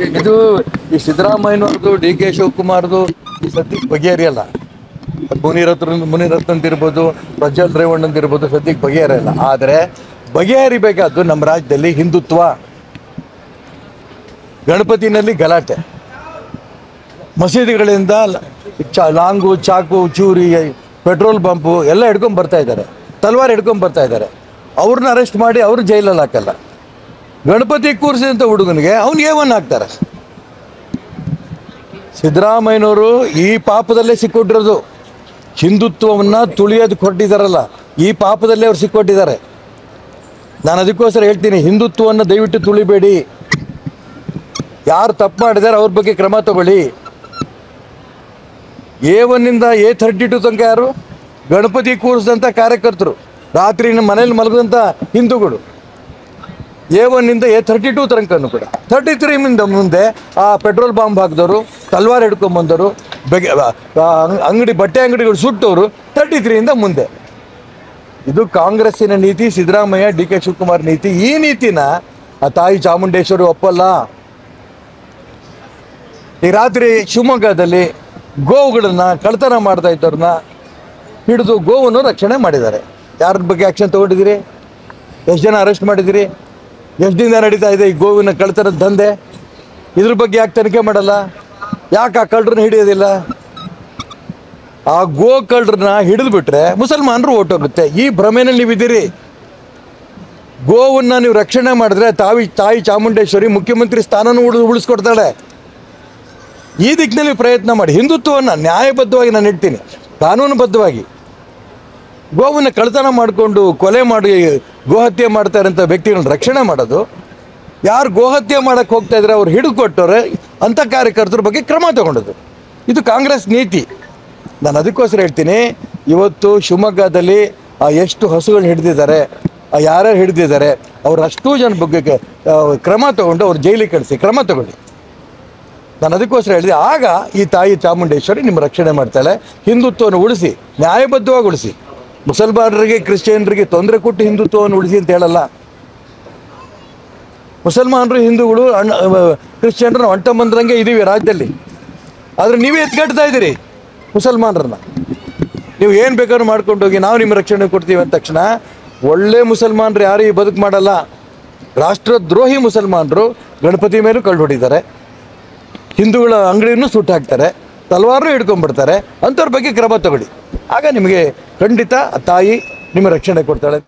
ಇದು ಈ ಸಿದ್ದರಾಮಯ್ಯನವ್ರದ್ದು D K ಶಿವಕುಮಾರ್ದು ಈ ಸದ್ಯಕ್ಕೆ ಬಗೆಹರಿಯಲ್ಲ. ಮುನಿರತ್ನ ಇರ್ಬೋದು, ಪ್ರಜ್ವಲ್ ರೇವಣ್ಣ ಇರ್ಬೋದು, ಸದ್ಯಕ್ಕೆ ಬಗೆಹರಿಯಲ್ಲ. ಆದರೆ ಬಗೆಹರಿಬೇಕಾದ್ದು ನಮ್ಮ ರಾಜ್ಯದಲ್ಲಿ ಹಿಂದುತ್ವ, ಗಣಪತಿನಲ್ಲಿ ಗಲಾಟೆ, ಮಸೀದಿಗಳಿಂದ ಲಾಂಗು, ಚಾಕು, ಚೂರಿ, ಪೆಟ್ರೋಲ್ ಬಂಪು ಎಲ್ಲ ಹಿಡ್ಕೊಂಡು ಬರ್ತಾ ಇದ್ದಾರೆ, ತಲ್ವಾರ್ ಹಿಡ್ಕೊಂಡು ಬರ್ತಾ ಇದ್ದಾರೆ. ಅವ್ರನ್ನ ಅರೆಸ್ಟ್ ಮಾಡಿ ಅವ್ರು ಜೈಲಲ್ಲಿ ಹಾಕಲ್ಲ. ಗಣಪತಿ ಕೂರಿಸಿದಂಥ ಹುಡುಗನಿಗೆ ಅವ್ನು ಏವನ್ ಹಾಕ್ತಾರೆ. ಸಿದ್ದರಾಮಯ್ಯನವರು ಈ ಪಾಪದಲ್ಲೇ ಸಿಕ್ಕೊಟ್ಟಿರೋದು. ಹಿಂದುತ್ವವನ್ನು ತುಳಿಯೋದಕ್ಕೆ ಹೊರಟಿದ್ದಾರಲ್ಲ, ಈ ಪಾಪದಲ್ಲೇ ಅವ್ರು ಸಿಕ್ಕೊಟ್ಟಿದ್ದಾರೆ. ನಾನು ಅದಕ್ಕೋಸ್ಕರ ಹೇಳ್ತೀನಿ, ಹಿಂದುತ್ವವನ್ನು ದಯವಿಟ್ಟು ತುಳಿಬೇಡಿ. ಯಾರು ತಪ್ಪು ಮಾಡಿದ್ದಾರೆ ಅವ್ರ ಬಗ್ಗೆ ಕ್ರಮ ತಗೊಳ್ಳಿ. A1 A32 ತನಕ ಯಾರು? ಗಣಪತಿ ಕೂರಿಸಿದಂಥ ಕಾರ್ಯಕರ್ತರು, ರಾತ್ರಿ ಮನೇಲಿ ಮಲಗಿದಂಥ ಹಿಂದೂಗಳು. A1 A32 ತನಕನೂ ಕೂಡ. 33 ಮುಂದೆ ಆ ಪೆಟ್ರೋಲ್ ಬಾಂಬ್ ಹಾಕಿದವರು, ತಲ್ವಾರ್ ಹಿಡ್ಕೊಂಬಂದವರು, ಅಂಗಡಿ ಬಟ್ಟೆ ಅಂಗಡಿಗಳು ಸುಟ್ಟವರು 33 ಮುಂದೆ. ಇದು ಕಾಂಗ್ರೆಸ್ಸಿನ ನೀತಿ, ಸಿದ್ದರಾಮಯ್ಯ ಡಿ ಕೆ ಶಿವಕುಮಾರ್ ನೀತಿ. ಈ ನೀತಿನ ಆ ತಾಯಿ ಚಾಮುಂಡೇಶ್ವರಿ ಒಪ್ಪಲ್ಲ. ಈ ರಾತ್ರಿ ಶಿವಮೊಗ್ಗದಲ್ಲಿ ಗೋವುಗಳನ್ನು ಕಳ್ತನ ಮಾಡ್ತಾ ಇದ್ದವ್ರನ್ನ ಹಿಡಿದು ಗೋವನ್ನು ರಕ್ಷಣೆ ಮಾಡಿದ್ದಾರೆ. ಯಾರ ಬಗ್ಗೆ ಆ್ಯಕ್ಷನ್ ತೊಗೊಂಡಿದ್ದೀರಿ? ಎಷ್ಟು ಜನ ಅರೆಸ್ಟ್ ಮಾಡಿದ್ದೀರಿ? ಎಷ್ಟು ದಿನ ನಡೀತಾ ಇದೆ ಈ ಗೋವಿನ ಕಳ್ತನದ ದಂಧೆ? ಇದ್ರ ಬಗ್ಗೆ ಯಾಕೆ ತನಿಖೆ ಮಾಡಲ್ಲ? ಯಾಕೆ ಆ ಕಳ್ಳರನ್ನ ಹಿಡಿಯೋದಿಲ್ಲ? ಆ ಗೋ ಕಳ್ಳರನ್ನ ಹಿಡಿದುಬಿಟ್ರೆ ಮುಸಲ್ಮಾನರು ಓಟೋಗುತ್ತೆ. ಈ ಭ್ರಮೆನಲ್ಲಿ ನೀವಿದ್ದೀರಿ. ಗೋವನ್ನು ನೀವು ರಕ್ಷಣೆ ಮಾಡಿದ್ರೆ ತಾಯಿ ಚಾಮುಂಡೇಶ್ವರಿ ಮುಖ್ಯಮಂತ್ರಿ ಸ್ಥಾನನೂ ಉಳಿಸ್ಕೊಡ್ತಾಳೆ. ಈ ದಿಕ್ಕಿನಲ್ಲಿ ಪ್ರಯತ್ನ ಮಾಡಿ. ಹಿಂದುತ್ವವನ್ನು ನ್ಯಾಯಬದ್ಧವಾಗಿ ನಾನು ಹೇಳ್ತೀನಿ, ಕಾನೂನುಬದ್ಧವಾಗಿ. ಗೋವನ್ನು ಕಳ್ತನ ಮಾಡಿಕೊಂಡು ಕೊಲೆ ಮಾಡಿ ಗೋಹತ್ಯೆ ಮಾಡ್ತಾ ಇರೋಂಥ ವ್ಯಕ್ತಿಗಳನ್ನ ರಕ್ಷಣೆ ಮಾಡೋದು. ಯಾರು ಗೋಹತ್ಯೆ ಮಾಡೋಕ್ಕೆ ಹೋಗ್ತಾ ಇದ್ದಾರೆ ಅವ್ರು ಹಿಡಿದುಕೊಟ್ಟವ್ರೆ ಅಂಥ ಕಾರ್ಯಕರ್ತರ ಬಗ್ಗೆ ಕ್ರಮ ತಗೊಂಡದ್ದು. ಇದು ಕಾಂಗ್ರೆಸ್ ನೀತಿ. ನಾನು ಅದಕ್ಕೋಸ್ಕರ ಹೇಳ್ತೀನಿ, ಇವತ್ತು ಶಿವಮೊಗ್ಗದಲ್ಲಿ ಎಷ್ಟು ಹಸುಗಳು ಹಿಡಿದಿದ್ದಾರೆ, ಯಾರ್ಯಾರು ಹಿಡಿದಿದ್ದಾರೆ, ಅವ್ರು ಅಷ್ಟೂ ಜನ ಬಗ್ಗೆ ಕ್ರಮ ತಗೊಂಡು ಅವ್ರು ಜೈಲಿಗೆ ಕಳಿಸಿ ಕ್ರಮ ತಗೊಳ್ಳಿ. ನಾನು ಅದಕ್ಕೋಸ್ಕರ ಹೇಳಿದೆ, ಆಗ ಈ ತಾಯಿ ಚಾಮುಂಡೇಶ್ವರಿ ನಿಮ್ಮ ರಕ್ಷಣೆ ಮಾಡ್ತಾಳೆ. ಹಿಂದುತ್ವವನ್ನು ಉಳಿಸಿ, ನ್ಯಾಯಬದ್ಧವಾಗಿ ಉಳಿಸಿ. ಮುಸಲ್ಮಾನರಿಗೆ, ಕ್ರಿಶ್ಚಿಯನ್ರಿಗೆ ತೊಂದರೆ ಕೊಟ್ಟು ಹಿಂದುತ್ವವನ್ನು ಉಳಿಸಿ ಅಂತ ಹೇಳಲ್ಲ. ಮುಸಲ್ಮಾನರು, ಹಿಂದೂಗಳು, ಕ್ರಿಶ್ಚಿಯನ್ರು ನಾವು ಅಂಟಂಬಂದ್ರಂಗೆ ಇದ್ದೀವಿ ರಾಜ್ಯದಲ್ಲಿ. ಆದರೆ ನೀವೇ ಎತ್ಕಟ್ತಾ ಇದ್ದೀರಿ ಮುಸಲ್ಮಾನರನ್ನ. ನೀವು ಏನು ಬೇಕಾದ್ರೂ ಮಾಡ್ಕೊಂಡು ಹೋಗಿ, ನಾವು ನಿಮ್ಮ ರಕ್ಷಣೆ ಕೊಡ್ತೀವಿ ಅಂದ ತಕ್ಷಣ ಒಳ್ಳೆ ಮುಸಲ್ಮಾನರು ಯಾರು ಈ ಬದುಕು ಮಾಡಲ್ಲ. ರಾಷ್ಟ್ರದ್ರೋಹಿ ಮುಸಲ್ಮಾನರು ಗಣಪತಿ ಮೇಲೂ ಕಳ್ಳು ಹೊಡಿತಾರೆ, ಹಿಂದೂಗಳ ಅಂಗಡಿಯನ್ನು ಸುಟ್ಟು ಹಾಕ್ತಾರೆ, ತಲವಾರು ಹಿಡ್ಕೊಂಡ್ಬಿಡ್ತಾರೆ. ಅಂಥವ್ರ ಬಗ್ಗೆ ಕ್ರಮ ತಗೊಳ್ಳಿ. ಆಗ ನಿಮಗೆ ಖಂಡಿತ ತಾಯಿ ನಿಮ್ಮ ರಕ್ಷಣೆ ಕೊಡ್ತಾಳೆ.